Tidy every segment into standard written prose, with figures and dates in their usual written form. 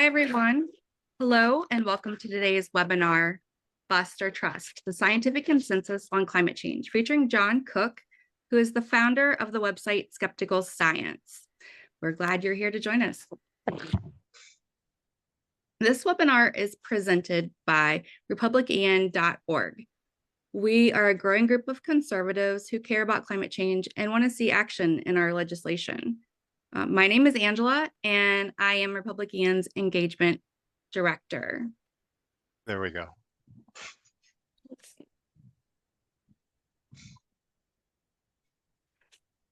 Hi, everyone. Hello, and welcome to today's webinar, Bust or Trust, the Scientific Consensus on Climate Change, featuring John Cook, who is the founder of the website Skeptical Science. We're glad you're here to join us. This webinar is presented by Republican.org. We are a growing group of conservatives who care about climate change and want to see action in our legislation. My name is Angela, and I am Republican's engagement director. There we go.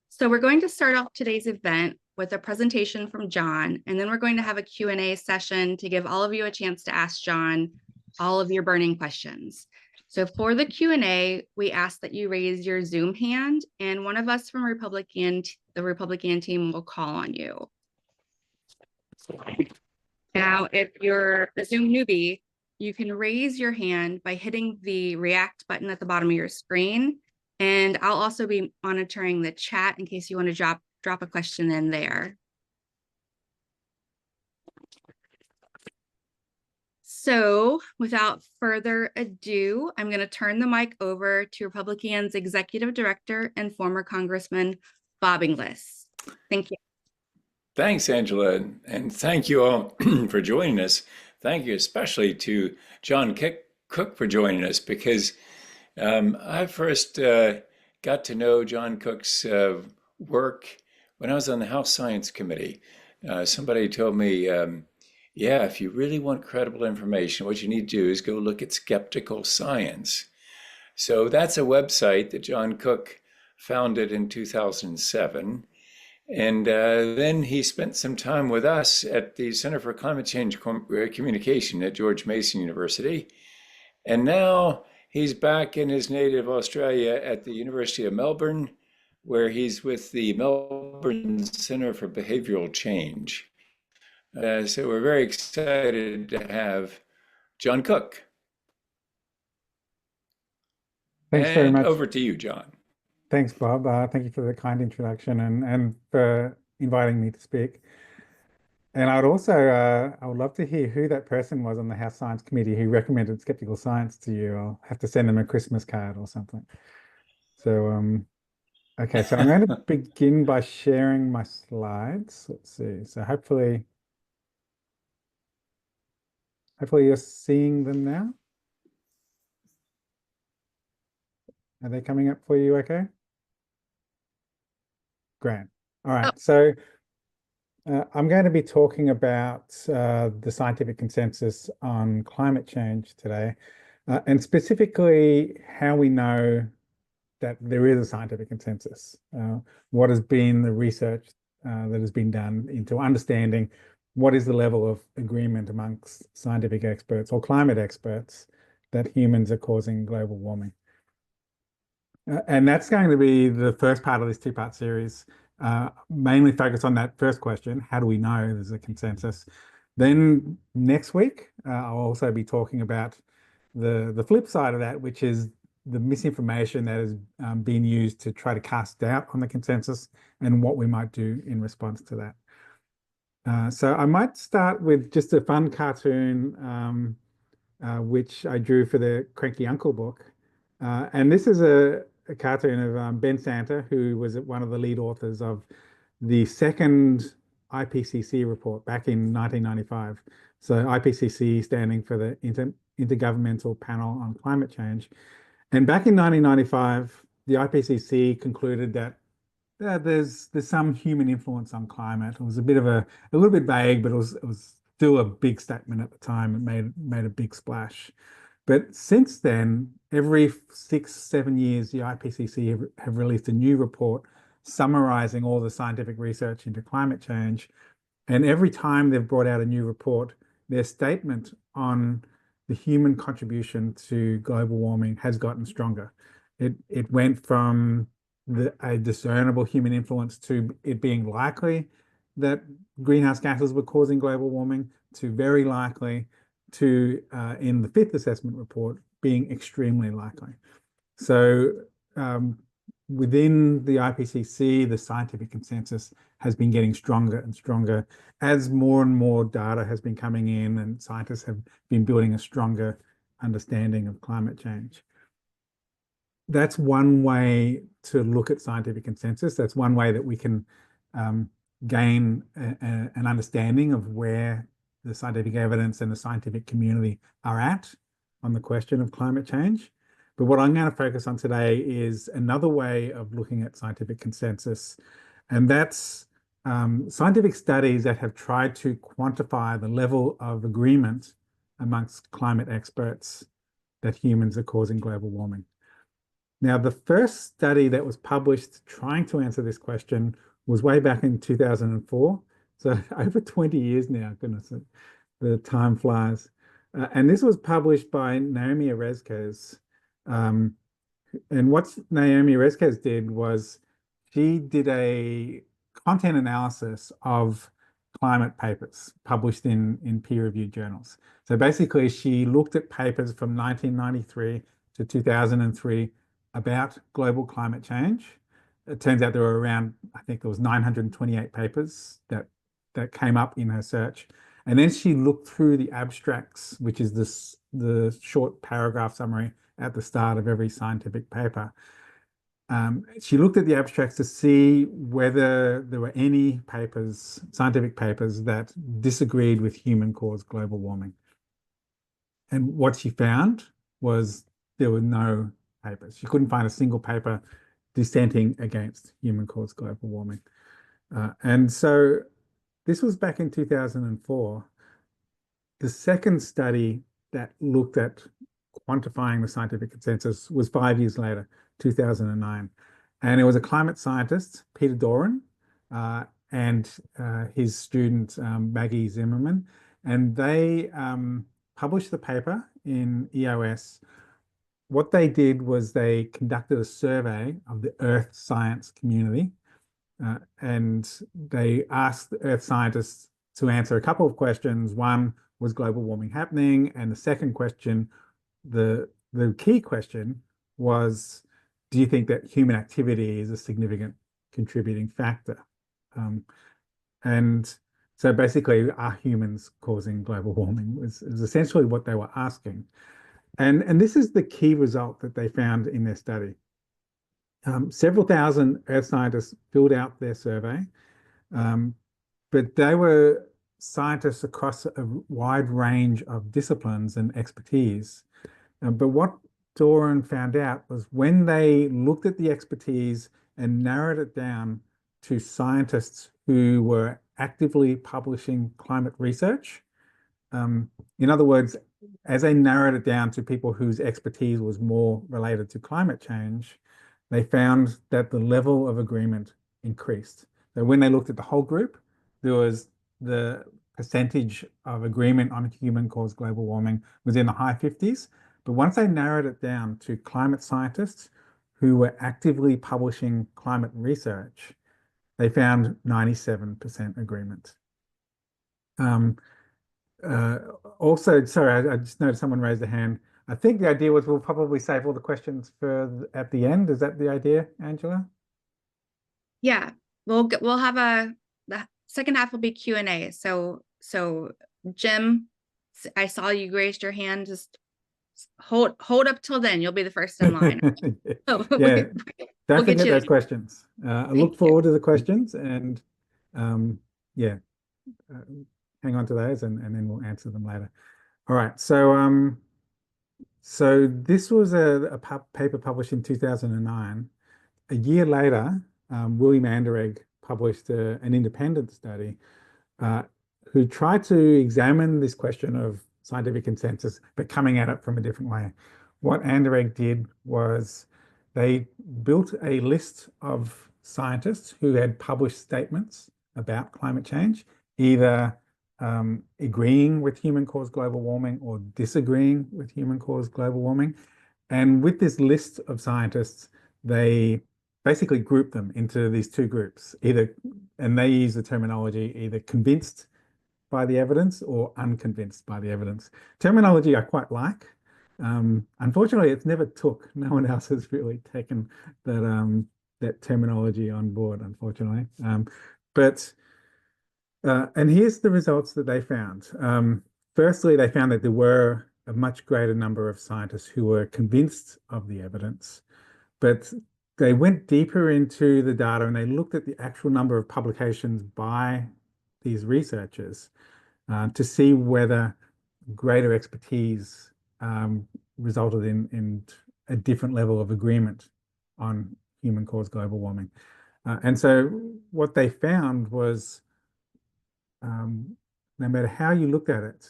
So we're going to start off today's event with a presentation from John, and then we're going to have a Q&A session to give all of you a chance to ask John all of your burning questions. So for the Q&A, we ask that you raise your Zoom hand, and one of us from the Republican team will call on you. Now, if you're a Zoom newbie, you can raise your hand by hitting the react button at the bottom of your screen. And I'll also be monitoring the chat in case you want to drop a question in there. So without further ado, I'm going to turn the mic over to Republican's Executive Director and former Congressman Bob Inglis. Thank you. Thanks, Angela, and thank you all for joining us. Thank you especially to John Cook for joining us, because I first got to know John Cook's work when I was on the House Science Committee. Somebody told me, yeah, if you really want credible information, what you need to do is go look at Skeptical Science. So that's a website that John Cook founded in 2007. And then he spent some time with us at the Center for Climate Change Communication at George Mason University. And now he's back in his native Australia at the University of Melbourne, where he's with the Melbourne Center for Behavioral Change. So we're very excited to have John Cook. Thanks very much. Over to you, John. Thanks, Bob. Thank you for the kind introduction and for inviting me to speak. And I would love to hear who that person was on the House Science Committee who recommended Skeptical Science to you. I'll have to send them a Christmas card or something. So, okay, so I'm going to begin by sharing my slides. Let's see. So hopefully you're seeing them now. Are they coming up for you okay? Great. All right. So I'm going to be talking about the scientific consensus on climate change today, and specifically how we know that there is a scientific consensus. What has been the research that has been done into understanding what is the level of agreement amongst scientific experts or climate experts that humans are causing global warming. And that's going to be the first part of this two-part series, mainly focused on that first question, how do we know there's a consensus? Then next week, I'll also be talking about the flip side of that, which is the misinformation that has been used to try to cast doubt on the consensus and what we might do in response to that. So I might start with just a fun cartoon, which I drew for the Cranky Uncle book. And this is a cartoon of Ben Santa, who was one of the lead authors of the second IPCC report back in 1995. So IPCC standing for the Intergovernmental Panel on Climate Change. And back in 1995, the IPCC concluded that there's some human influence on climate. It was a little bit vague, but it was still a big statement at the time. It made a big splash. But since then, every 6-7 years, the IPCC have released a new report summarizing all the scientific research into climate change. And every time they've brought out a new report, their statement on the human contribution to global warming has gotten stronger. It went from a discernible human influence to it being likely that greenhouse gases were causing global warming to very likely to, in the fifth assessment report, being extremely likely. So within the IPCC, the scientific consensus has been getting stronger and stronger as more and more data has been coming in and scientists have been building a stronger understanding of climate change. That's one way to look at scientific consensus. That's one way that we can gain an understanding of where the scientific evidence and the scientific community are at on the question of climate change. But what I'm going to focus on today is another way of looking at scientific consensus, and that's scientific studies that have tried to quantify the level of agreement amongst climate experts that humans are causing global warming. Now, the first study that was published trying to answer this question was way back in 2004. So over 20 years now, goodness, the time flies. And this was published by Naomi Oreskes. And what Naomi Oreskes did was she did a content analysis of climate papers published in peer-reviewed journals. So basically, she looked at papers from 1993 to 2003 about global climate change. It turns out there were around, I think there was 928 papers that came up in her search. And then she looked through the abstracts, which is the short paragraph summary at the start of every scientific paper. She looked at the abstracts to see whether there were any papers, scientific papers, that disagreed with human-caused global warming. And what she found was there were no papers. She couldn't find a single paper dissenting against human-caused global warming. And so this was back in 2004. The second study that looked at quantifying the scientific consensus was 5 years later, 2009. And it was a climate scientist, Peter Doran, and his student, Maggie Zimmerman. And they published the paper in EOS. What they did was they conducted a survey of the earth science community, and they asked the earth scientists to answer a couple of questions. One, was global warming happening? And the second question, the key question was, do you think that human activity is a significant contributing factor? And so basically, are humans causing global warming was essentially what they were asking. And this is the key result that they found in their study. Several thousand earth scientists filled out their survey, but they were scientists across a wide range of disciplines and expertise. But what Doran found out was when they looked at the expertise and narrowed it down to scientists who were actively publishing climate research, in other words, as they narrowed it down to people whose expertise was more related to climate change, they found that the level of agreement increased. So when they looked at the whole group, there was the percentage of agreement on human-caused global warming was in the high 50s. But once they narrowed it down to climate scientists who were actively publishing climate research, they found 97% agreement. Also, sorry, I just noticed someone raised a hand. I think the idea was we'll probably save all the questions for at the end. Is that the idea, Angela? Yeah, we'll have the second half will be Q&A. So Jim, I saw you raised your hand. Just hold up till then. You'll be the first in line. Yeah, don't forget those questions. I look forward to the questions, and yeah, hang on to those, and then we'll answer them later. All right, so so this was a paper published in 2009. A year later, William Anderegg published an independent study who tried to examine this question of scientific consensus, but coming at it from a different way. What Anderegg did was they built a list of scientists who had published statements about climate change, either agreeing with human-caused global warming or disagreeing with human-caused global warming. And with this list of scientists, they basically grouped them into these two groups, and they use the terminology either convinced by the evidence or unconvinced by the evidence. Terminology I quite like. Unfortunately, it's never took. No one else has really taken that that terminology on board, unfortunately. And here's the results that they found. Firstly, they found that there were a much greater number of scientists who were convinced of the evidence, but they went deeper into the data and they looked at the actual number of publications by these researchers to see whether greater expertise resulted in a different level of agreement on human-caused global warming. And so what they found was no matter how you looked at it,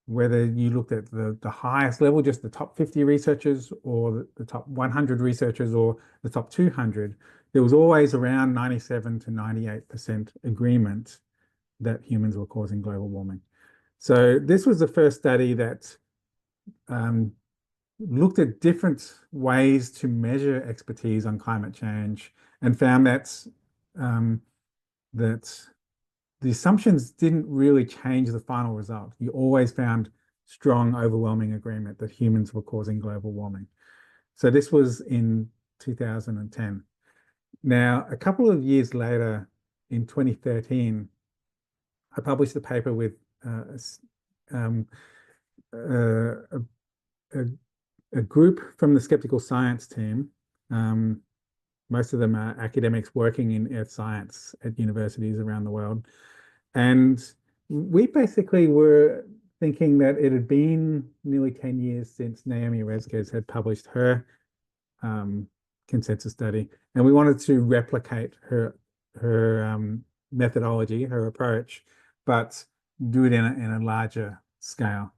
whether you looked at the highest level, just the top 50 researchers, or the top 100 researchers, or the top 200, there was always around 97 to 98% agreement that humans were causing global warming. So this was the first study that looked at different ways to measure expertise on climate change and found that the assumptions didn't really change the final result. You always found strong, overwhelming agreement that humans were causing global warming. So this was in 2010. Now, a couple of years later, in 2013, I published a paper with a group from the Skeptical Science team. Most of them are academics working in earth science at universities around the world. And we basically were thinking that it had been nearly 10 years since Naomi Oreskes had published her consensus study, and we wanted to replicate her methodology, her approach, but do it in a larger scale.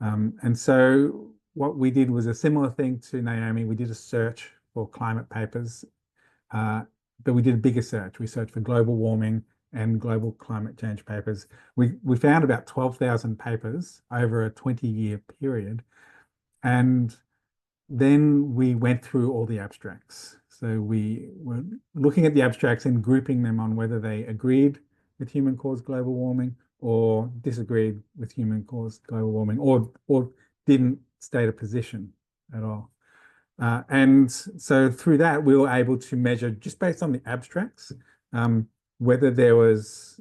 And so what we did was a similar thing to Naomi. We did a search for climate papers, but we did a bigger search. We searched for global warming and global climate change papers. We found about 12,000 papers over a 20-year period. And then we went through all the abstracts. So we were looking at the abstracts and grouping them on whether they agreed with human-caused global warming or disagreed with human-caused global warming, or didn't state a position at all. And so through that, we were able to measure, just based on the abstracts, whether there was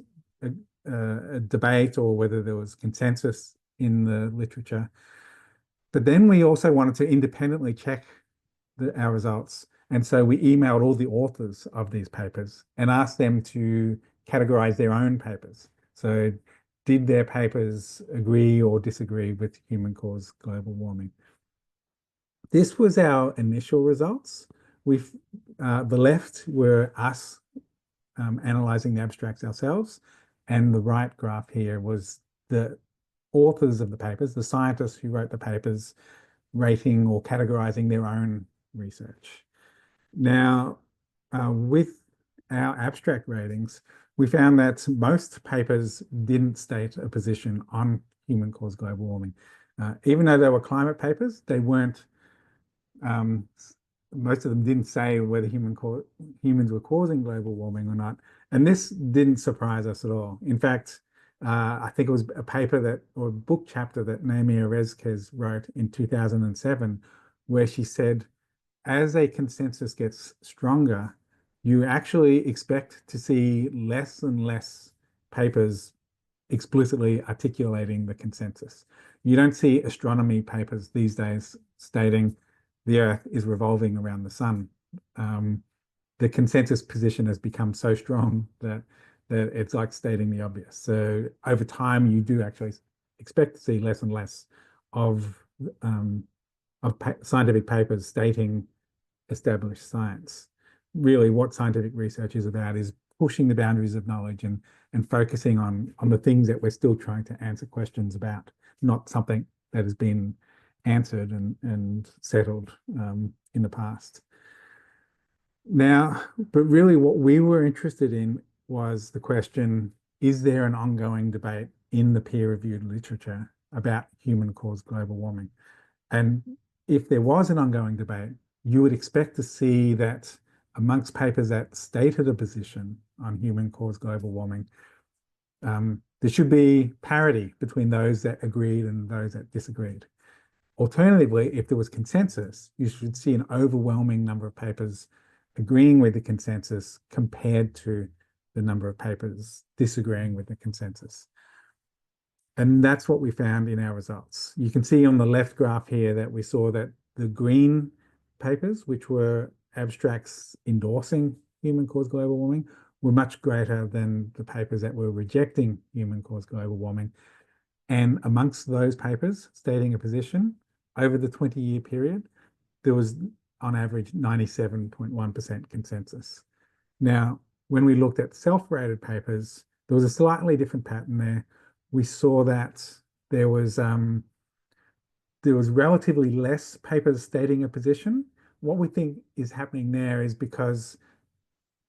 a debate or whether there was consensus in the literature. But then we also wanted to independently check our results. And so we emailed all the authors of these papers and asked them to categorize their own papers. So did their papers agree or disagree with human-caused global warming? This was our initial results. The left were us analyzing the abstracts ourselves, and the right graph here was the authors of the papers, the scientists who wrote the papers, rating or categorizing their own research. Now, with our abstract ratings, we found that most papers didn't state a position on human-caused global warming. Even though they were climate papers, they weren't, most of them didn't say whether humans were causing global warming or not. And this didn't surprise us at all. In fact, I think it was a paper or a book chapter that Naomi Oreskes wrote in 2007, where she said, as a consensus gets stronger, you actually expect to see less and less papers explicitly articulating the consensus. You don't see astronomy papers these days stating the Earth is revolving around the sun. The consensus position has become so strong that it's like stating the obvious. So over time, you do actually expect to see less and less of scientific papers stating established science. Really, what scientific research is about is pushing the boundaries of knowledge and focusing on the things that we're still trying to answer questions about, not something that has been answered and settled in the past. Now, but really what we were interested in was the question, is there an ongoing debate in the peer-reviewed literature about human-caused global warming? And if there was an ongoing debate, you would expect to see that amongst papers that stated a position on human-caused global warming, there should be parity between those that agreed and those that disagreed. Alternatively, if there was consensus, you should see an overwhelming number of papers agreeing with the consensus compared to the number of papers disagreeing with the consensus. And that's what we found in our results. You can see on the left graph here that we saw that the green papers, which were abstracts endorsing human-caused global warming, were much greater than the papers that were rejecting human-caused global warming. And amongst those papers stating a position over the 20-year period, there was on average 97.1% consensus. Now, when we looked at self-rated papers, there was a slightly different pattern there. We saw that there was relatively less papers stating a position. What we think is happening there is because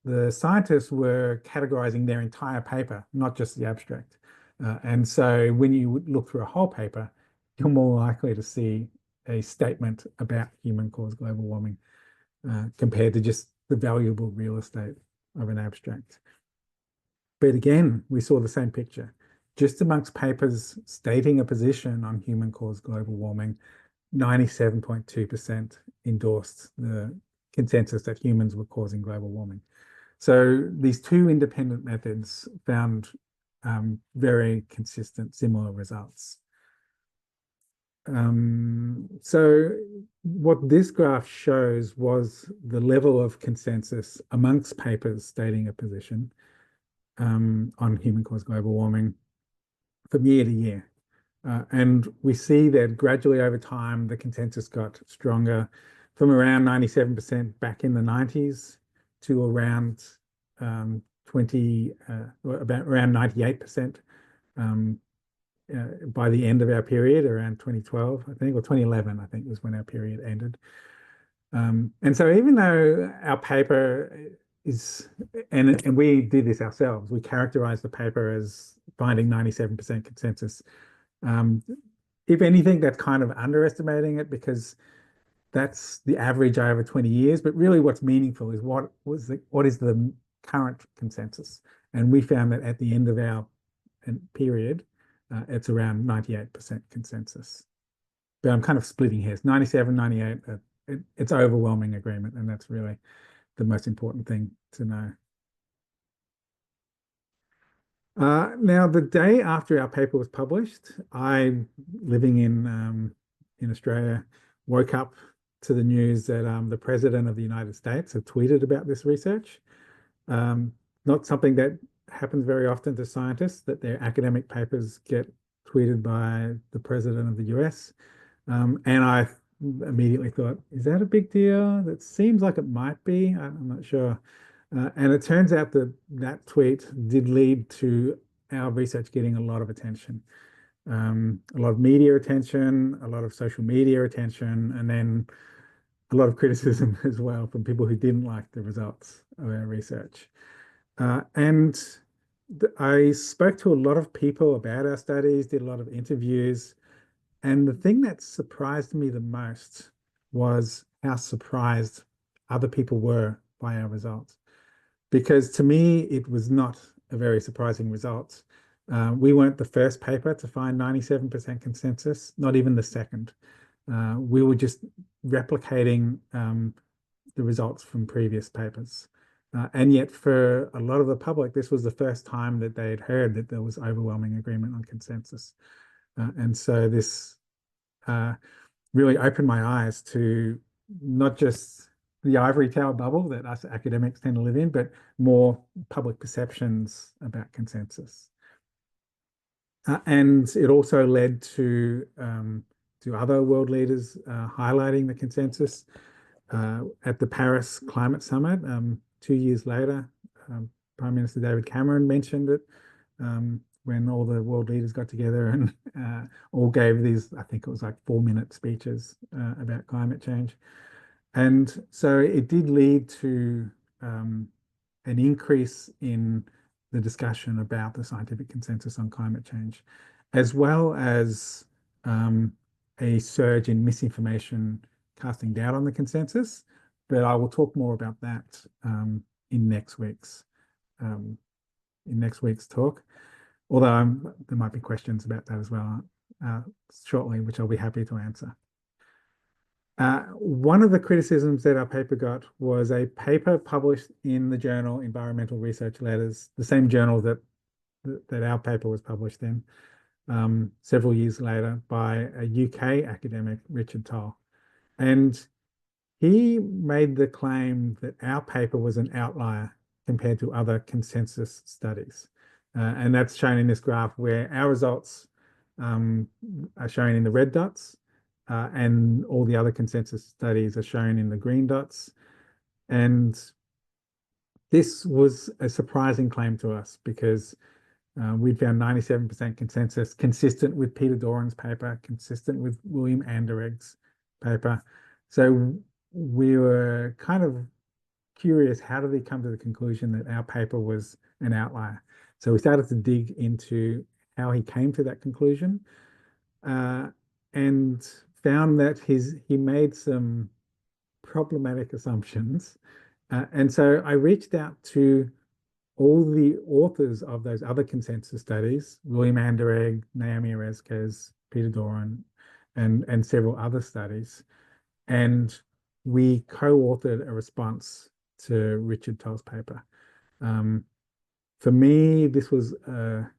the scientists were categorizing their entire paper, not just the abstract. And so when you look through a whole paper, you're more likely to see a statement about human-caused global warming compared to just the valuable real estate of an abstract. But again, we saw the same picture. Just amongst papers stating a position on human-caused global warming, 97.2% endorsed the consensus that humans were causing global warming. So these two independent methods found very consistent, similar results. So what this graph shows was the level of consensus amongst papers stating a position on human-caused global warming from year to year. And we see that gradually over time, the consensus got stronger from around 97% back in the 90s to around around 98% by the end of our period, around 2012, I think, or 2011, I think was when our period ended. And so even though our paper is, and we did this ourselves, we characterized the paper as finding 97% consensus. If anything, that's kind of underestimating it because that's the average over 20 years. But really what's meaningful is what is the current consensus. And we found that at the end of our period, it's around 98% consensus. But I'm kind of splitting hairs, 97, 98, it's overwhelming agreement. And that's really the most important thing to know. Now, the day after our paper was published, I, living in Australia, woke up to the news that the President of the United States had tweeted about this research. Not something that happens very often to scientists, that their academic papers get tweeted by the President of the US. And I immediately thought, is that a big deal? That seems like it might be. I'm not sure. And it turns out that that tweet did lead to our research getting a lot of attention, a lot of media attention, a lot of social media attention, and then a lot of criticism as well from people who didn't like the results of our research. And I spoke to a lot of people about our studies, did a lot of interviews, and the thing that surprised me the most was how surprised other people were by our results. Because to me, it was not a very surprising result. We weren't the first paper to find 97% consensus, not even the second. We were just replicating the results from previous papers. And yet for a lot of the public, this was the first time that they had heard that there was overwhelming agreement on consensus. And so this really opened my eyes to not just the ivory tower bubble that us academics tend to live in, but more public perceptions about consensus. And it also led to other world leaders highlighting the consensus. At the Paris Climate Summit 2 years later, Prime Minister David Cameron mentioned it when all the world leaders got together and all gave these, I think it was like 4-minute speeches about climate change. And so it did lead to an increase in the discussion about the scientific consensus on climate change, as well as a surge in misinformation casting doubt on the consensus. But I will talk more about that in next week's talk. Although there might be questions about that as well shortly, which I'll be happy to answer. One of the criticisms that our paper got was a paper published in the journal Environmental Research Letters, the same journal that our paper was published in, several years later by a UK academic, Richard Toll. And he made the claim that our paper was an outlier compared to other consensus studies. And that's shown in this graph where our results are shown in the red dots, and all the other consensus studies are shown in the green dots. And this was a surprising claim to us because we found 97% consensus, consistent with Peter Doran's paper, consistent with William Anderegg's paper. So we were kind of curious, how did he come to the conclusion that our paper was an outlier? So we started to dig into how he came to that conclusion, and found that he made some problematic assumptions. And so I reached out to all the authors of those other consensus studies, William Anderegg, Naomi Oreskes, Peter Doran, and several other studies. And we co-authored a response to Richard Toll's paper. For me, this was a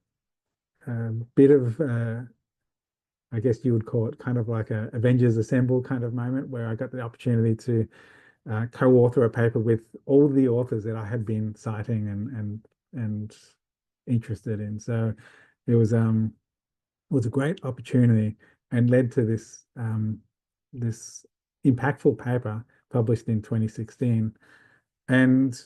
bit of, I guess you would call it kind of like a Avengers Assemble kind of moment where I got the opportunity to co-author a paper with all the authors that I had been citing and interested in. So it was a great opportunity and led to this this impactful paper published in 2016. And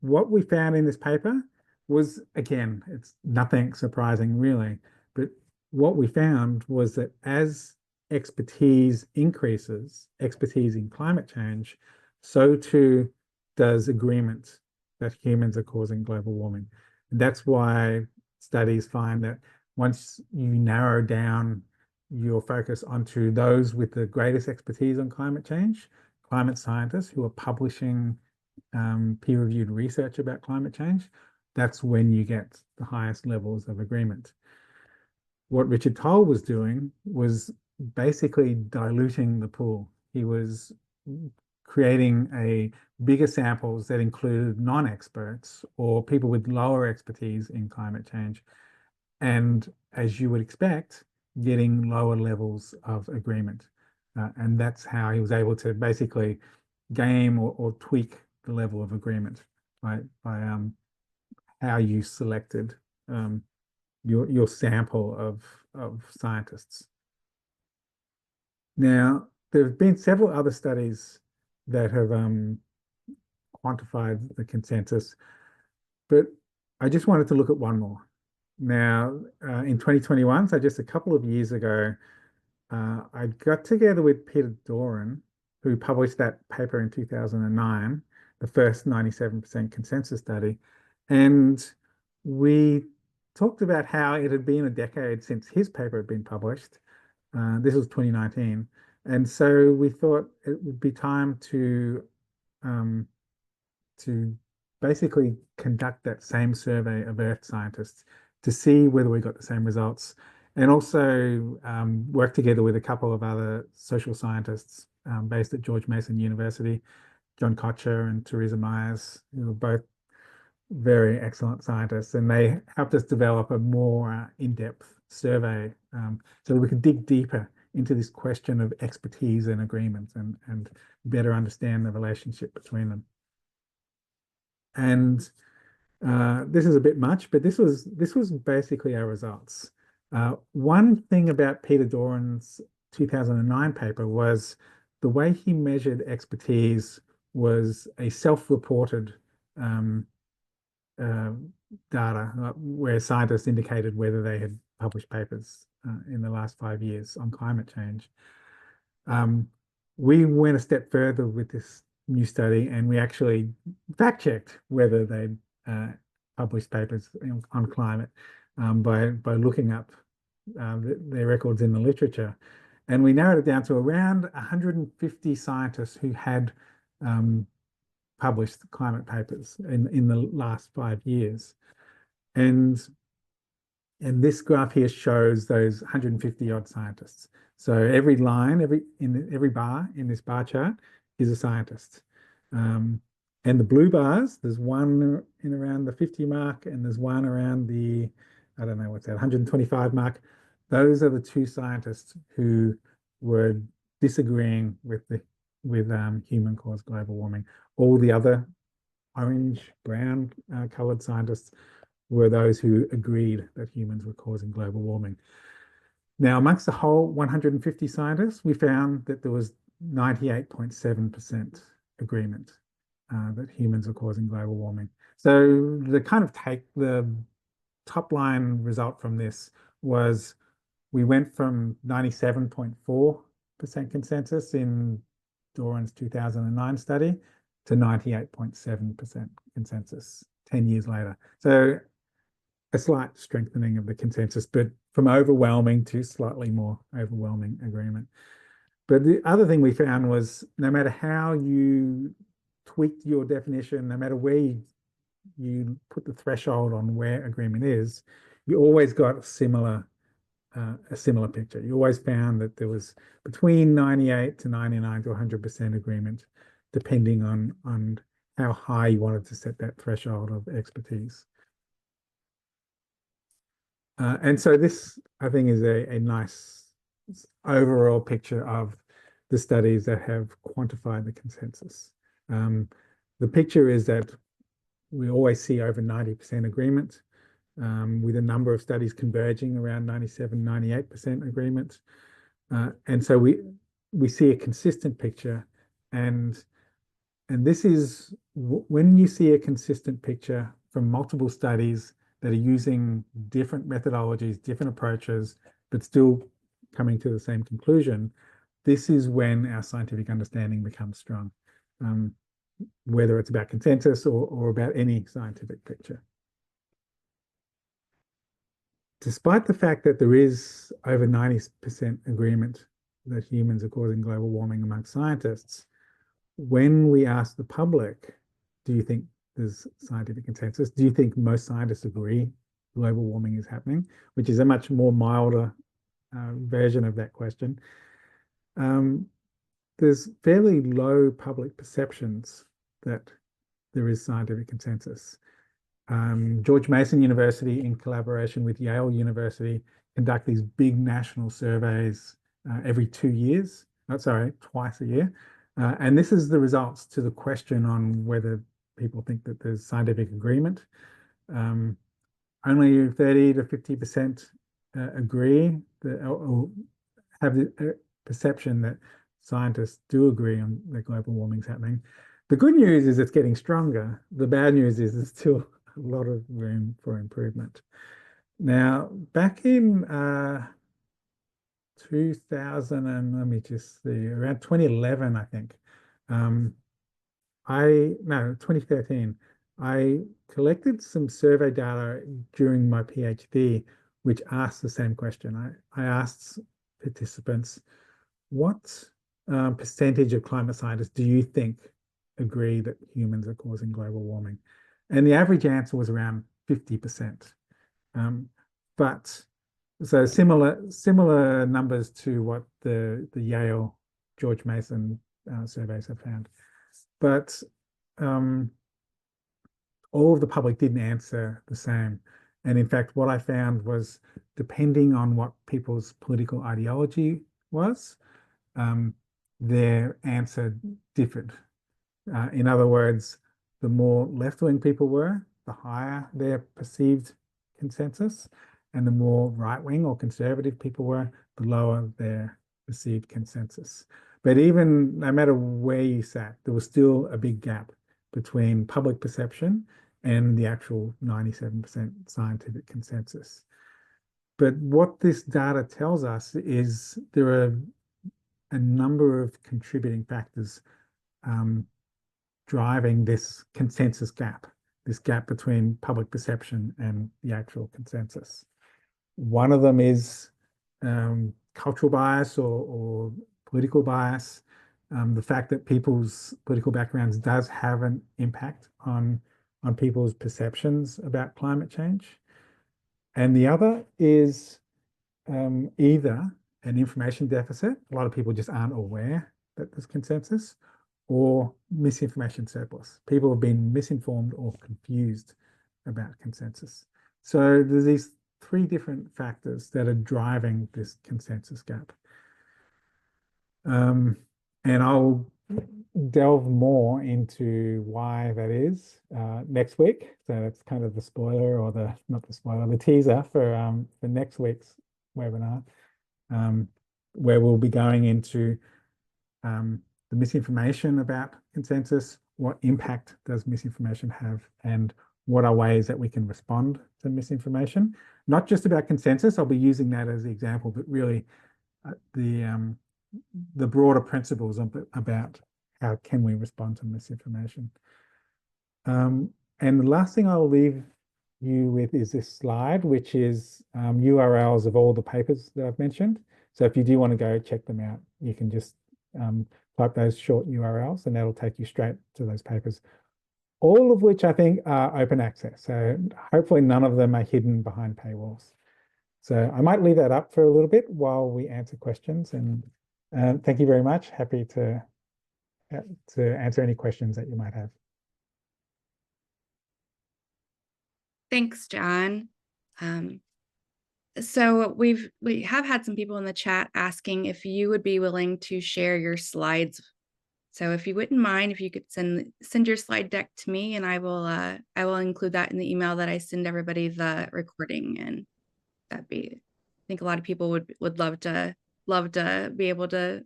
what we found in this paper was, again, it's nothing surprising really, but what we found was that as expertise increases, expertise in climate change, so too does agreement that humans are causing global warming. And that's why studies find that once you narrow down your focus onto those with the greatest expertise on climate change, climate scientists who are publishing peer-reviewed research about climate change, that's when you get the highest levels of agreement. What Richard Toll was doing was basically diluting the pool. He was creating a bigger samples that included non-experts or people with lower expertise in climate change. And as you would expect, getting lower levels of agreement. And that's how he was able to basically game or tweak the level of agreement by how you selected your sample of scientists. Now, there have been several other studies that have quantified the consensus, but I just wanted to look at one more. Now, in 2021, so just a couple of years ago, I got together with Peter Doran, who published that paper in 2009, the first 97% consensus study, and we talked about how it had been a decade since his paper had been published. This was 2019. And so we thought it would be time to basically conduct that same survey of Earth scientists to see whether we got the same results, and also work together with a couple of other social scientists based at George Mason University, John Kocher and Teresa Myers, who are both very excellent scientists, and they helped us develop a more in-depth survey so that we could dig deeper into this question of expertise and agreement and better understand the relationship between them. And this is a bit much, but this was basically our results. One thing about Peter Doran's 2009 paper was the way he measured expertise was a self-reported data where scientists indicated whether they had published papers in the last 5 years on climate change. We went a step further with this new study, and we actually fact-checked whether they'd published papers on climate by looking up their records in the literature. And we narrowed it down to around 150 scientists who had published climate papers in the last 5 years. And And this graph here shows those 150 odd scientists. So every line, every bar in this bar chart is a scientist. And the blue bars, there's one in around the 50 mark, and there's one around the, I don't know what's that, 125 mark. Those are the two scientists who were disagreeing with human-caused global warming. All the other orange, brown colored scientists were those who agreed that humans were causing global warming. Now, amongst the whole 150 scientists, we found that there was 98.7% agreement that humans are causing global warming. So the top line result from this was we went from 97.4% consensus in Doran's 2009 study to 98.7% consensus 10 years later. So a slight strengthening of the consensus, but from overwhelming to slightly more overwhelming agreement. But the other thing we found was no matter how you tweaked your definition, no matter where you put the threshold on where agreement is, you always got a similar picture. You always found that there was between 98 to 99 to 100% agreement, depending on how high you wanted to set that threshold of expertise. And so this, I think, is a nice overall picture of the studies that have quantified the consensus. The picture is that we always see over 90% agreement, with a number of studies converging around 97, 98% agreement. And so we see a consistent picture, and this is when you see a consistent picture from multiple studies that are using different methodologies, different approaches, but still coming to the same conclusion, this is when our scientific understanding becomes strong, whether it's about consensus or about any scientific picture. Despite the fact that there is over 90% agreement that humans are causing global warming among scientists, when we ask the public, do you think there's scientific consensus? Do you think most scientists agree global warming is happening? Which is a much more milder version of that question. There's fairly low public perceptions that there is scientific consensus. George Mason University, in collaboration with Yale University, conduct these big national surveys every 2 years. Twice a year. And this is the results to the question on whether people think that there's scientific agreement. Only 30 to 50% agree or have the perception that scientists do agree on that global warming is happening. The good news is it's getting stronger. The bad news is there's still a lot of room for improvement. Now, back in 2000 and let me just see, around 2011, I think, 2013, I collected some survey data during my PhD, which asked the same question. I asked participants, what percentage of climate scientists do you think agree that humans are causing global warming? And the average answer was around 50%. But so similar numbers to what the Yale George Mason surveys have found. But all of the public didn't answer the same. And in fact, what I found was, depending on what people's political ideology was, their answer differed. In other words, the more left-wing people were, the higher their perceived consensus, and the more right-wing or conservative people were, the lower their perceived consensus. But even no matter where you sat, there was still a big gap between public perception and the actual 97% scientific consensus. But what this data tells us is there are a number of contributing factors driving this consensus gap, this gap between public perception and the actual consensus. One of them is cultural bias or political bias. The fact that people's political backgrounds does have an impact on people's perceptions about climate change. And the other is either an information deficit, a lot of people just aren't aware that there's consensus, or misinformation surplus. People have been misinformed or confused about consensus. So there's these three different factors that are driving this consensus gap. And I'll delve more into why that is next week. So that's kind of the spoiler, or the not the spoiler, the teaser for next week's webinar, where we'll be going into the misinformation about consensus, what impact does misinformation have, and what are ways that we can respond to misinformation. Not just about consensus, I'll be using that as the example, but really the broader principles about how can we respond to misinformation. And the last thing I'll leave you with is this slide, which is URLs of all the papers that I've mentioned. So if you do want to go check them out, you can just type those short URLs and that'll take you straight to those papers, all of which I think are open access. So hopefully none of them are hidden behind paywalls. So I might leave that up for a little bit while we answer questions, and thank you very much. Happy to answer any questions that you might have. Thanks, John. So we have had some people in the chat asking if you would be willing to share your slides. So if you wouldn't mind, if you could send your slide deck to me, and I will include that in the email that I send everybody the recording. And I think a lot of people would love to be able to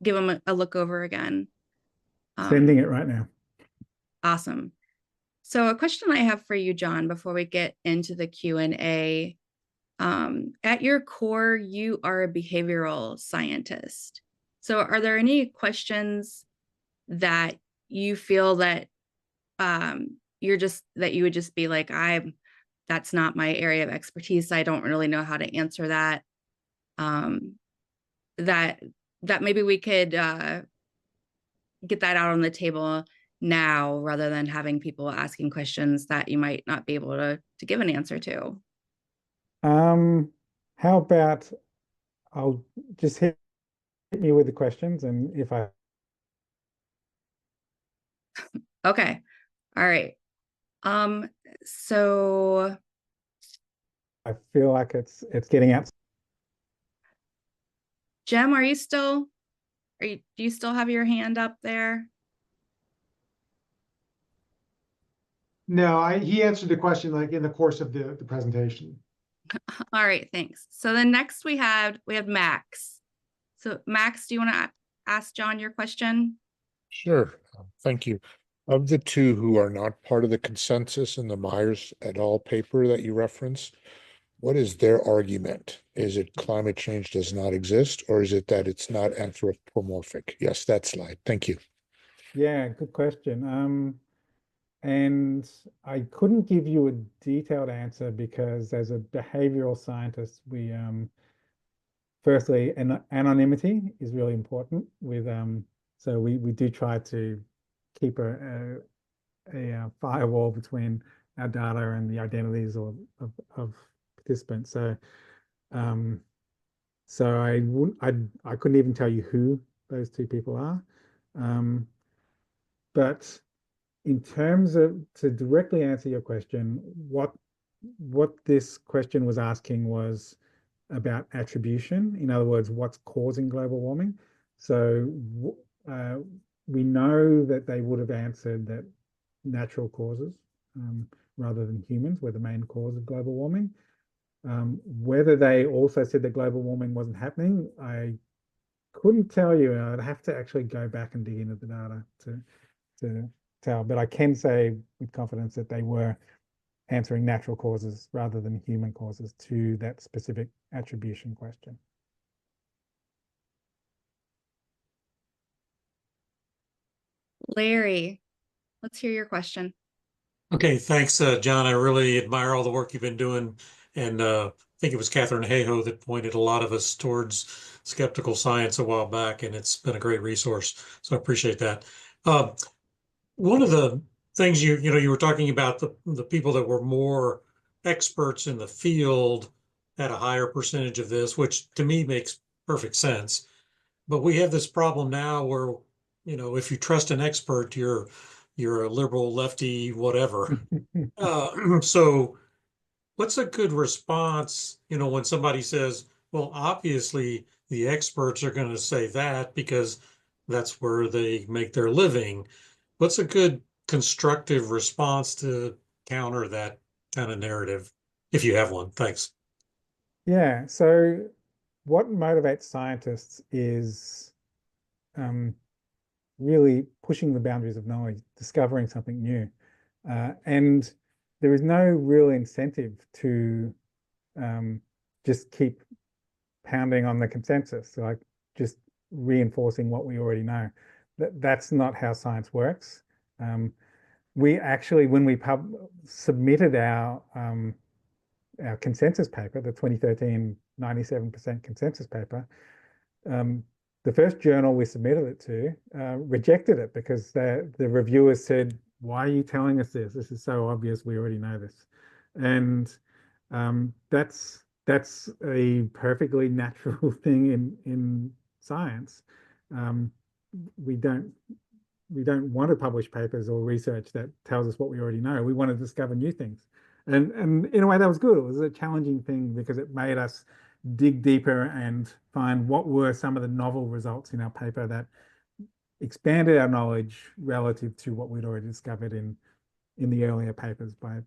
give them a look over again. Sending it right now. Awesome. So a question I have for you, John, before we get into the Q&A, at your core, you are a behavioral scientist. So are there any questions that you feel that you would just be like, that's not my area of expertise, I don't really know how to answer that, that maybe we could get that out on the table now, rather than having people asking questions that you might not be able to give an answer to? How about I'll just hit me with the questions, and if I Okay. All right. So I feel like it's getting out. Jem, do you still have your hand up there? No, he answered the question like in the course of the presentation. All right, thanks. So then next we have Max. So Max, do you want to ask John your question? Sure. Thank you. Of the two who are not part of the consensus in the Myers et al. Paper that you referenced, what is their argument? Is it climate change does not exist, or is it that it's not anthropomorphic? Yes, that slide. Thank you. Yeah, good question. And I couldn't give you a detailed answer because as a behavioral scientist, we firstly, anonymity is really important with so we do try to keep a firewall between our data and the identities of participants. So I couldn't even tell you who those two people are. But in terms of, to directly answer your question, what this question was asking was about attribution. In other words, what's causing global warming? So we know that they would have answered that natural causes rather than humans were the main cause of global warming. Whether they also said that global warming wasn't happening, I couldn't tell you. I'd have to actually go back and dig into the data to tell, but I can say with confidence that they were answering natural causes rather than human causes to that specific attribution question. Larry, let's hear your question. Okay, thanks, John. I really admire all the work you've been doing. And I think it was Catherine Hayhoe that pointed a lot of us towards skeptical science a while back, and it's been a great resource. So I appreciate that. One of the things you were talking about the people that were more experts in the field had a higher percentage of this, which to me makes perfect sense. But we have this problem now where, if you trust an expert, you're a liberal, lefty, whatever. So what's a good response, when somebody says, well, obviously the experts are going to say that because that's where they make their living. What's a good constructive response to counter that kind of narrative, if you have one? Thanks. Yeah, so what motivates scientists is really pushing the boundaries of knowledge, discovering something new. And there is no real incentive to just keep pounding on the consensus, like just reinforcing what we already know. That's not how science works. We actually, when we submitted our consensus paper, the 2013 97% consensus paper, the first journal we submitted it to rejected it because the reviewers said, why are you telling us this? This is so obvious, we already know this. And that's a perfectly natural thing in science. We don't want to publish papers or research that tells us what we already know. We want to discover new things. And in a way that was good. It was a challenging thing because it made us dig deeper and find what were some of the novel results in our paper that expanded our knowledge relative to what we'd already discovered in the earlier papers by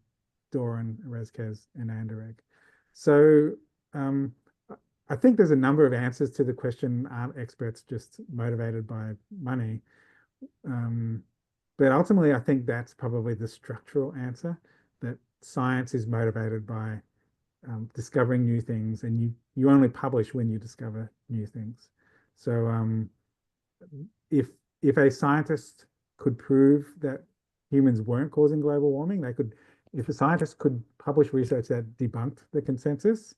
Doran, Erasquez, and Anderegg. So I think there's a number of answers to the question, aren't experts just motivated by money? But ultimately, I think that's probably the structural answer, that science is motivated by discovering new things, and you only publish when you discover new things. So if a scientist could prove that humans weren't causing global warming, if a scientist could publish research that debunked the consensus,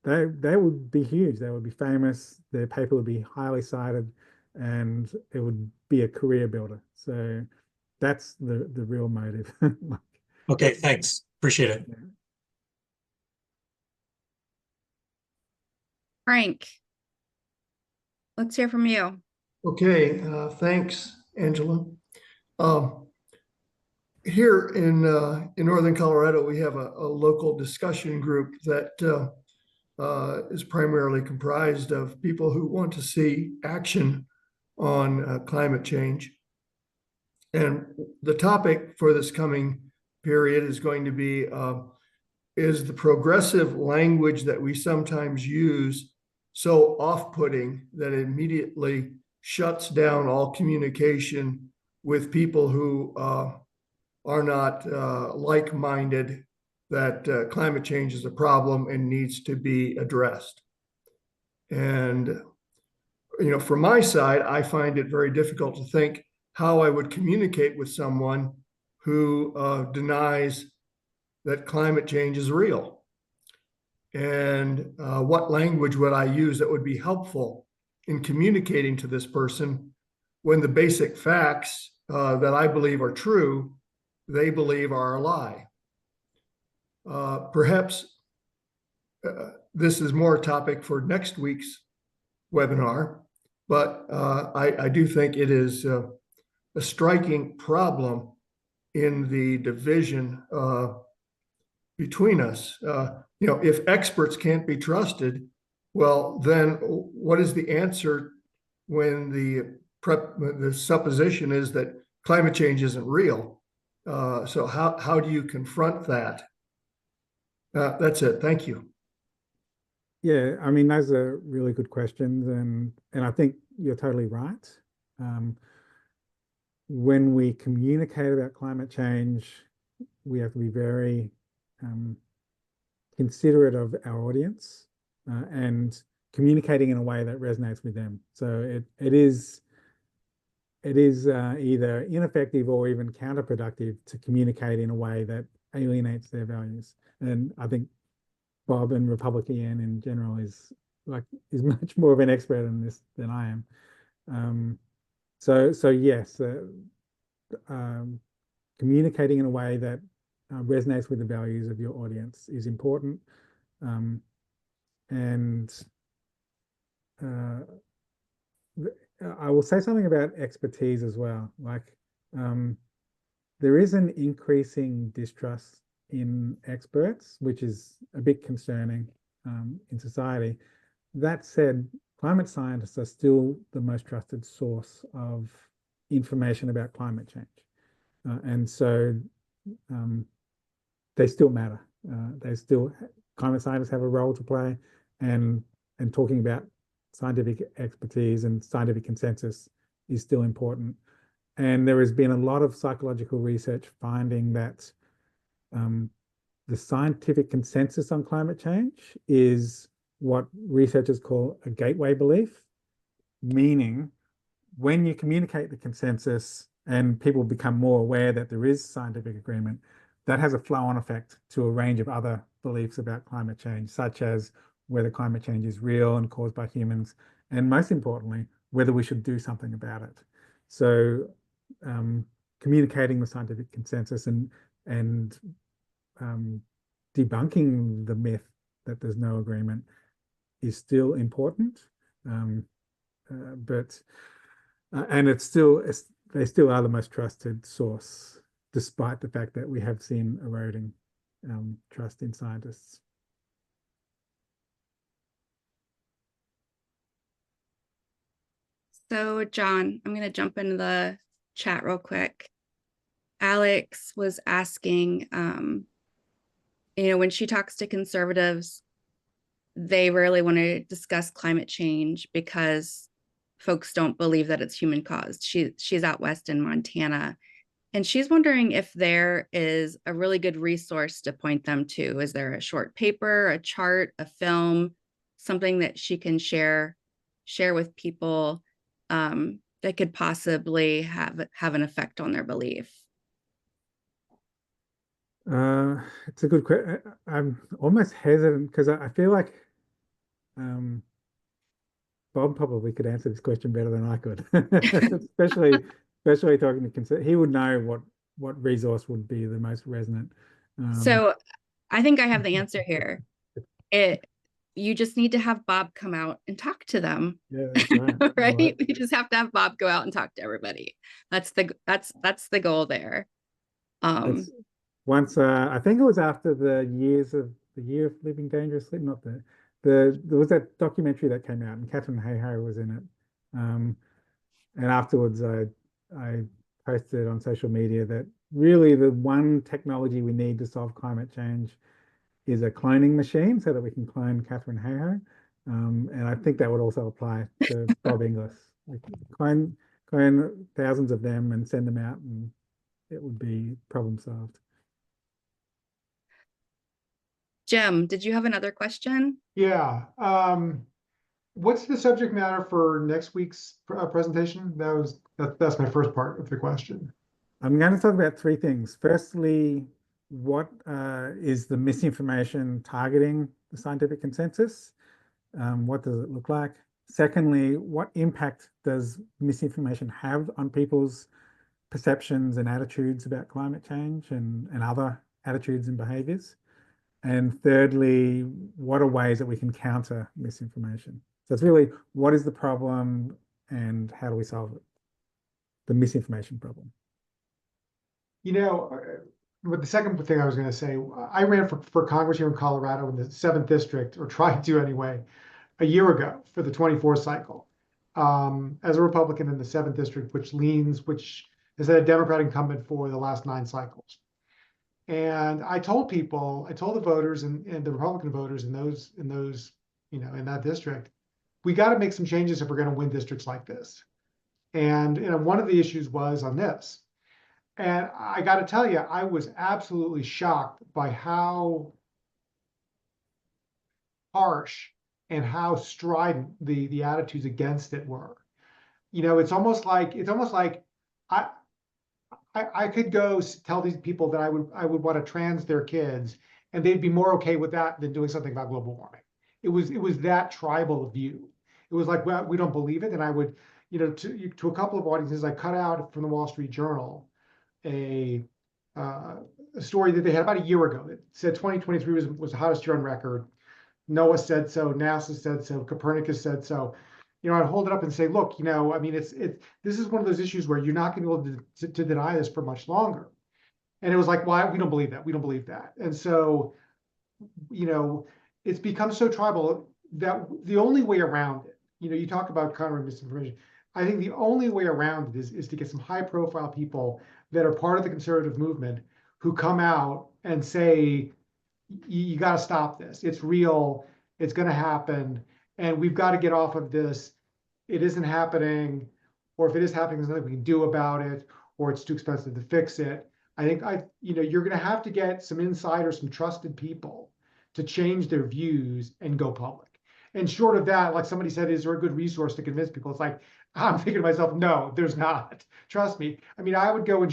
they would be huge. They would be famous. Their paper would be highly cited, and it would be a career builder. So that's the real motive. Okay, thanks. Appreciate it. Frank, let's hear from you. Okay, thanks, Angela. Here in Northern Colorado, we have a local discussion group that is primarily comprised of people who want to see action on climate change. And the topic for this coming period is going to be, is the progressive language that we sometimes use so off-putting that it immediately shuts down all communication with people who are not like-minded, that climate change is a problem and needs to be addressed. And, from my side, I find it very difficult to think how I would communicate with someone who denies that climate change is real. And what language would I use that would be helpful in communicating to this person when the basic facts that I believe are true, they believe are a lie? Perhaps this is more a topic for next week's webinar, but I do think it is a striking problem in the division between us. If experts can't be trusted, well, then what is the answer when the supposition is that climate change isn't real? So how do you confront that? That's it. Thank you. Yeah, I mean, those are really good questions, and I think you're totally right. When we communicate about climate change, we have to be very considerate of our audience and communicating in a way that resonates with them. So it is either ineffective or even counterproductive to communicate in a way that alienates their values. And I think Bob and Republican in general is much more of an expert in this than I am. So yes, communicating in a way that resonates with the values of your audience is important. And I will say something about expertise as well. Like, there is an increasing distrust in experts, which is a bit concerning in society. That said, climate scientists are still the most trusted source of information about climate change. And so they still matter. Climate scientists have a role to play, and talking about scientific expertise and scientific consensus is still important. And there has been a lot of psychological research finding that the scientific consensus on climate change is what researchers call a gateway belief, meaning when you communicate the consensus and people become more aware that there is scientific agreement, that has a flow-on effect to a range of other beliefs about climate change, such as whether climate change is real and caused by humans, and most importantly, whether we should do something about it. So communicating the scientific consensus and debunking the myth that there's no agreement is still important, and they still are the most trusted source, despite the fact that we have seen eroding trust in scientists. So John, I'm going to jump into the chat real quick. Alex was asking, when she talks to conservatives, they rarely want to discuss climate change because folks don't believe that it's human caused. She's out west in Montana, and she's wondering if there is a really good resource to point them to. Is there a short paper, a chart, a film, something that she can share with people that could possibly have an effect on their belief? It's a good question. I'm almost hesitant because I feel like Bob probably could answer this question better than I could, especially talking to he would know what resource would be the most resonant. So I think I have the answer here. You just need to have Bob come out and talk to them. Yeah, that's right. Right? You just have to have Bob go out and talk to everybody. That's the goal there. Once I think it was after the year of living dangerously, not there was that documentary that came out and Katherine Hayhoe was in it. And afterwards I posted on social media that really the one technology we need to solve climate change is a cloning machine so that we can clone Katherine Hayhoe. And I think that would also apply to Bob Inglis. Like clone thousands of them and send them out, and it would be problem solved. Jim, did you have another question? Yeah. What's the subject matter for next week's presentation? That's my first part of the question. I'm going to talk about three things. Firstly, what is the misinformation targeting the scientific consensus? What does it look like? Secondly, what impact does misinformation have on people's perceptions and attitudes about climate change and other attitudes and behaviors? And thirdly, what are ways that we can counter misinformation? So it's really, what is the problem and how do we solve it? The misinformation problem. But the second thing I was going to say, I ran for Congress here in Colorado in the 7th district, or tried to anyway, a year ago for the 24 cycle, as a Republican in the 7th district, which has had a Democratic incumbent for the last 9 cycles. And I told the voters and the Republican voters in that district, we got to make some changes if we're going to win districts like this. And one of the issues was on this. And I got to tell you, I was absolutely shocked by how harsh and how strident the attitudes against it were. It's almost like I could go tell these people that I would want to trans their kids, and they'd be more okay with that than doing something about global warming. It was that tribal view. It was like, well, we don't believe it. And I would, to a couple of audiences, I cut out from the Wall Street Journal a a story that they had about a year ago that said 2023 was the hottest year on record. NOAA said so, NASA said so, Copernicus said so. I'd hold it up and say, look, I mean, this is one of those issues where you're not going to be able to deny this for much longer. And it was like, why? We don't believe that. We don't believe that. And so, it's become so tribal that the only way around it, you talk about countering misinformation. I think the only way around it is to get some high profile people that are part of the conservative movement who come out and say, you got to stop this. It's real. It's going to happen. And we've got to get off of this. It isn't happening. Or if it is happening, there's nothing we can do about it, or it's too expensive to fix it. I think you're going to have to get some insiders, some trusted people to change their views and go public. And short of that, like somebody said, is there a good resource to convince people? It's like, I'm thinking to myself, no, there's not. Trust me. I mean, I would go and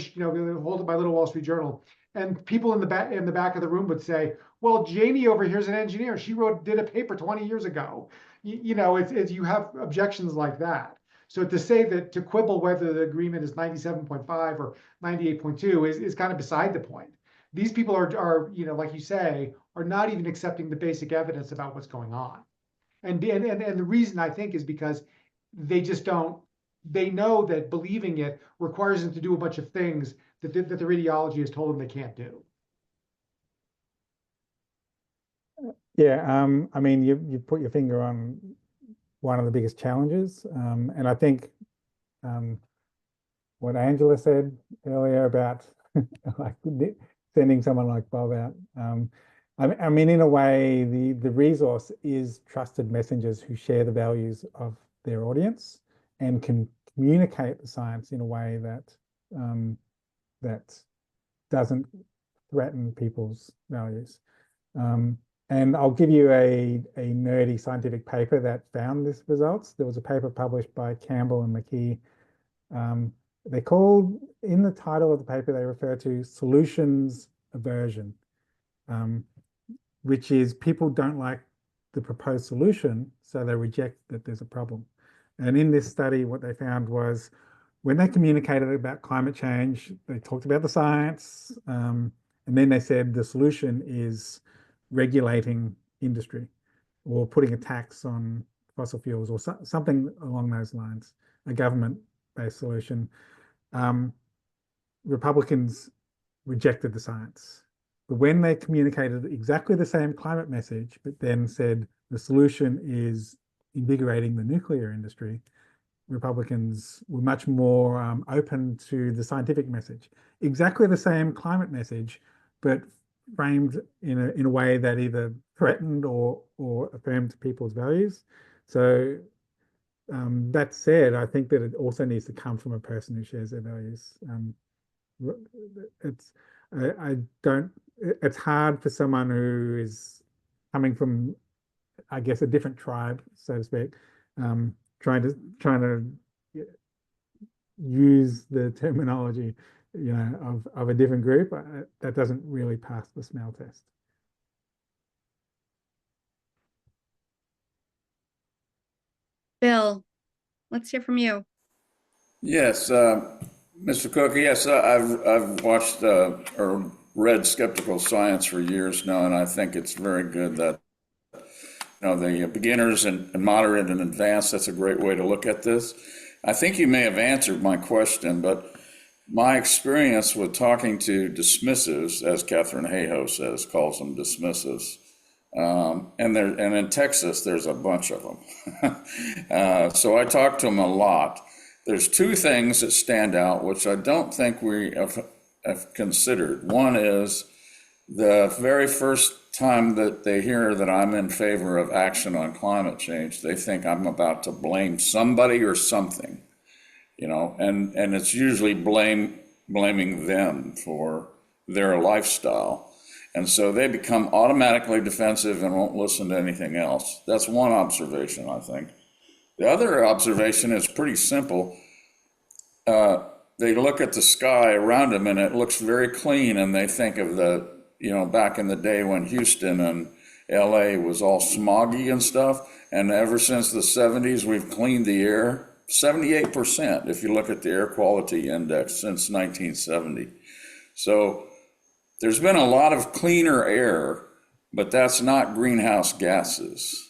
hold up my little Wall Street Journal, and people in the back of the room would say, well, Janie over here is an engineer. She did a paper 20 years ago. It's you have objections like that. So to say that, to quibble whether the agreement is 97.5 or 98.2 is kind of beside the point. These people are like you say, are not even accepting the basic evidence about what's going on. And the reason I think is because they just don't, they know that believing it requires them to do a bunch of things that their ideology has told them they can't do. Yeah, I mean, you put your finger on one of the biggest challenges, and I think what Angela said earlier about like sending someone like Bob out. I mean, in a way, the resource is trusted messengers who share the values of their audience and can communicate the science in a way that that doesn't threaten people's values. And I'll give you a nerdy scientific paper that found these results. There was a paper published by Campbell and McKee. They called, in the title of the paper, they refer to solutions aversion, which is people don't like the proposed solution, so they reject that there's a problem. And in this study, what they found was when they communicated about climate change, they talked about the science, and then they said the solution is regulating industry or putting a tax on fossil fuels or something along those lines, a government-based solution. Republicans rejected the science. But when they communicated exactly the same climate message, but then said the solution is invigorating the nuclear industry, Republicans were much more open to the scientific message. Exactly the same climate message, but framed in a way that either threatened or affirmed people's values. So that said, I think that it also needs to come from a person who shares their values. It's hard for someone who is coming from, I guess, a different tribe, so to speak, trying to use the terminology, of a different group. That doesn't really pass the smell test. Bill, let's hear from you. Yes, Mr. Cook. Yes, I've watched or read Skeptical Science for years now, and I think it's very good that the beginners and moderate and advanced. That's a great way to look at this. I think you may have answered my question, but my experience with talking to dismissives, as Katharine Hayhoe says, calls them dismissives, and in Texas there's a bunch of them. So I talk to them a lot. There's two things that stand out, which I don't think we have considered. One is the very first time that they hear that I'm in favor of action on climate change, they think I'm about to blame somebody or something, and it's usually blaming them for their lifestyle. And so they become automatically defensive and won't listen to anything else. That's one observation, I think. The other observation is pretty simple. They look at the sky around them and it looks very clean, and they think of back in the day when Houston and LA was all smoggy and stuff. And ever since the 70s, we've cleaned the air 78%, if you look at the air quality index since 1970. So there's been a lot of cleaner air, but that's not greenhouse gases.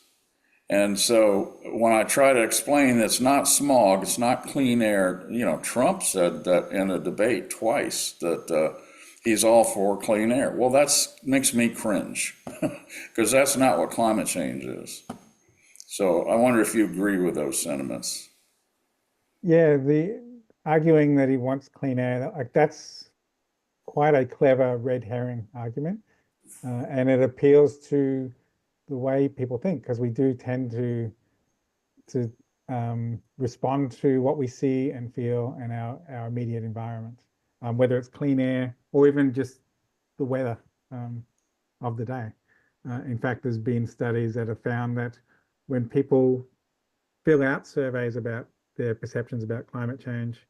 And so when I try to explain it's not smog, it's not clean air, you know, Trump said that in a debate twice that he's all for clean air. Well, that's makes me cringe because that's not what climate change is. So I wonder if you agree with those sentiments. Yeah, the arguing that he wants clean air, like that's quite a clever red herring argument. And it appeals to the way people think, because we do tend to respond to what we see and feel in our immediate environment, whether it's clean air or even just the weather of the day. In fact, there's been studies that have found that when people fill out surveys about their perceptions about climate change,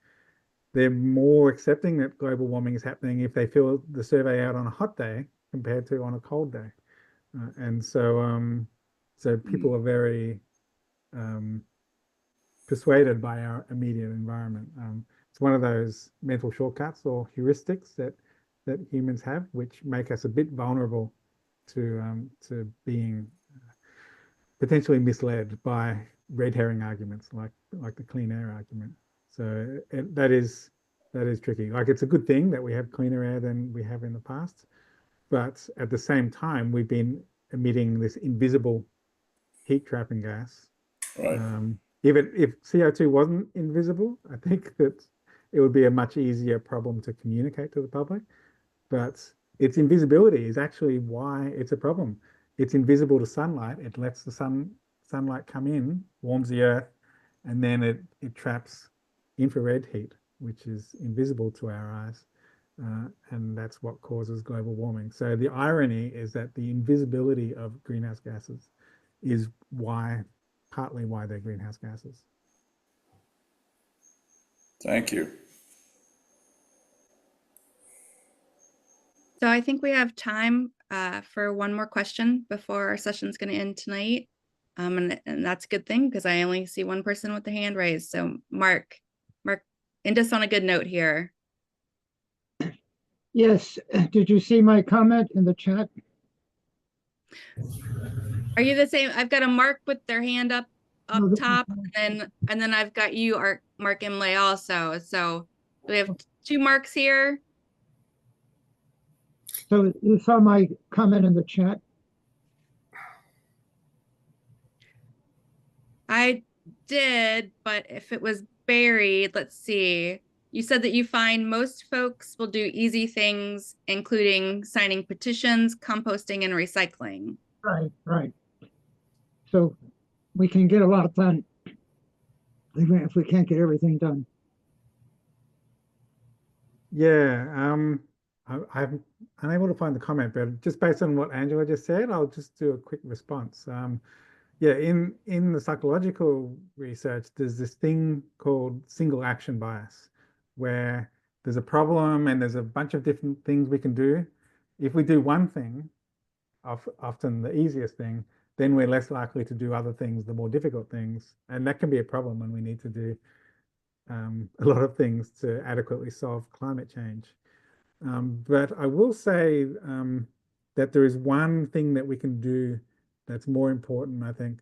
they're more accepting that global warming is happening if they fill the survey out on a hot day compared to on a cold day. And so people are very persuaded by our immediate environment. It's one of those mental shortcuts or heuristics that humans have, which make us a bit vulnerable to being potentially misled by red herring arguments like the clean air argument. So that is tricky. Like, it's a good thing that we have cleaner air than we have in the past, but at the same time, we've been emitting this invisible heat trapping gas. Right. If CO2 wasn't invisible, I think that it would be a much easier problem to communicate to the public. But its invisibility is actually why it's a problem. It's invisible to sunlight. It lets the sunlight come in, warms the earth, and then it traps infrared heat, which is invisible to our eyes. And that's what causes global warming. So the irony is that the invisibility of greenhouse gases is partly why they're greenhouse gases. Thank you. So I think we have time for one more question before our session's going to end tonight. And that's a good thing because I only see one person with the hand raised. So Mark, end us on a good note here. Yes, did you see my comment in the chat? Are you the same? I've got a Mark with their hand up No, this is top, fine. and then I've got you, Mark Imlay also. So we have two Marks here. So you saw my comment in the chat? I did, but if it was buried, let's see. You said that you find most folks will do easy things, including signing petitions, composting, and recycling. Right. So we can get a lot done even if we can't get everything done. Yeah, I'm unable to find the comment, but just based on what Angela just said, I'll just do a quick response. Yeah, in the psychological research, there's this thing called single action bias, where there's a problem and there's a bunch of different things we can do. If we do one thing, often the easiest thing, then we're less likely to do other things, the more difficult things. And that can be a problem when we need to do a lot of things to adequately solve climate change. But I will say that there is one thing that we can do that's more important, I think,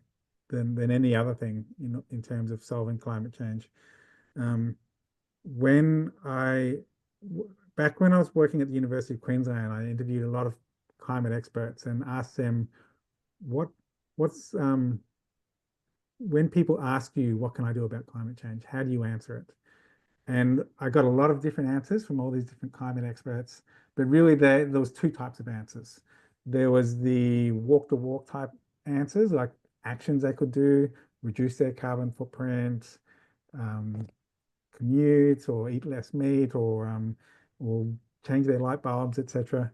than any other thing in terms of solving climate change. Back when I was working at the University of Queensland, I interviewed a lot of climate experts and asked them, when people ask you, what can I do about climate change? How do you answer it? And I got a lot of different answers from all these different climate experts, but really there was two types of answers. There was the walk the walk type answers, like actions they could do, reduce their carbon footprint, commute or eat less meat or change their light bulbs, etc.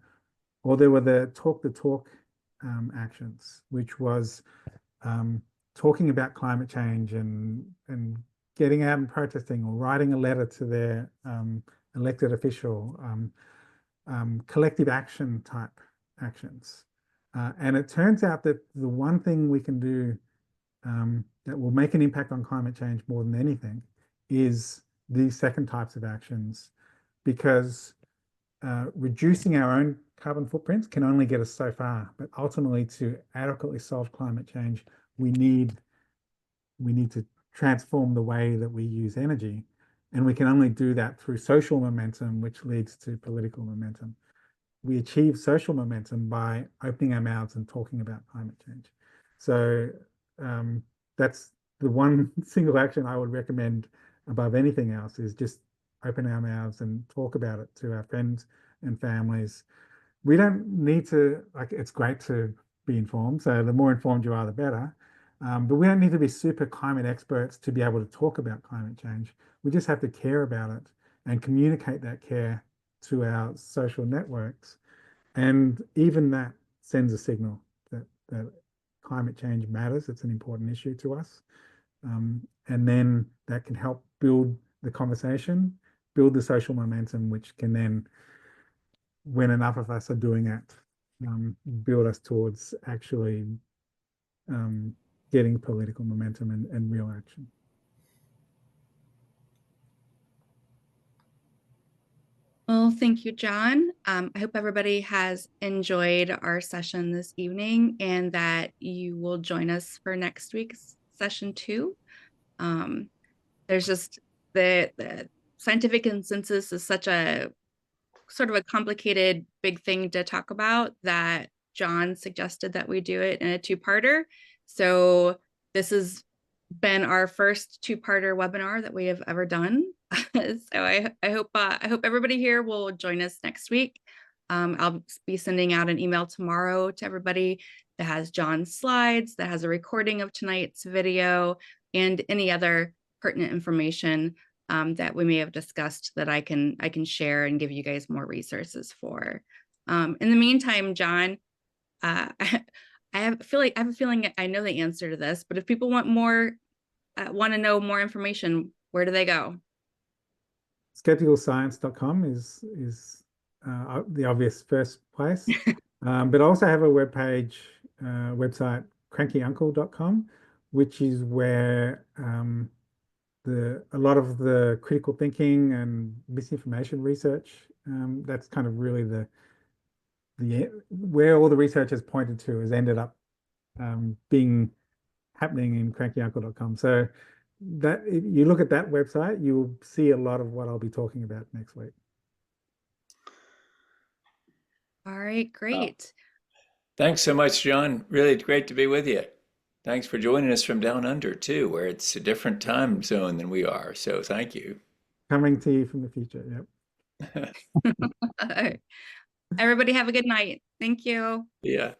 Or there were the talk the talk actions, which was talking about climate change and getting out and protesting or writing a letter to their elected official, collective action type actions. And it turns out that the one thing we can do that will make an impact on climate change more than anything is these second types of actions, because reducing our own carbon footprints can only get us so far. But ultimately, to adequately solve climate change, we need to transform the way that we use energy. And we can only do that through social momentum, which leads to political momentum. We achieve social momentum by opening our mouths and talking about climate change. So that's the one single action I would recommend above anything else, is just open our mouths and talk about it to our friends and families. We don't need to, like, it's great to be informed. So the more informed you are, the better. But we don't need to be super climate experts to be able to talk about climate change. We just have to care about it and communicate that care to our social networks. And even that sends a signal that climate change matters. It's an important issue to us. And then that can help build the conversation, build the social momentum, which can then, when enough of us are doing it, build us towards actually getting political momentum and real action. Well, thank you, John. I hope everybody has enjoyed our session this evening and that you will join us for next week's session 2. There's just the scientific consensus is such a sort of a complicated big thing to talk about that John suggested that we do it in a 2-parter. So this has been our first 2-parter webinar that we have ever done. So I hope everybody here will join us next week. I'll be sending out an email tomorrow to everybody that has John's slides, that has a recording of tonight's video, and any other pertinent information that we may have discussed that I can share and give you guys more resources for. In the meantime, John, I have a feeling I know the answer to this, but if people want to know more information, where do they go? Skepticalscience.com is the obvious first place, but I also have a website, crankyuncle.com, which is where a lot of the critical thinking and misinformation research, that's kind of really where all the research has pointed to has ended up happening in crankyuncle.com. So that if you look at that website, you will see a lot of what I'll be talking about next week. All right, great. Thanks so much, John. Really great to be with you. Thanks for joining us from down under too, where it's a different time zone than we are. So thank you. Coming to you from the future. Yep. Everybody have a good night. Thank you. Yeah.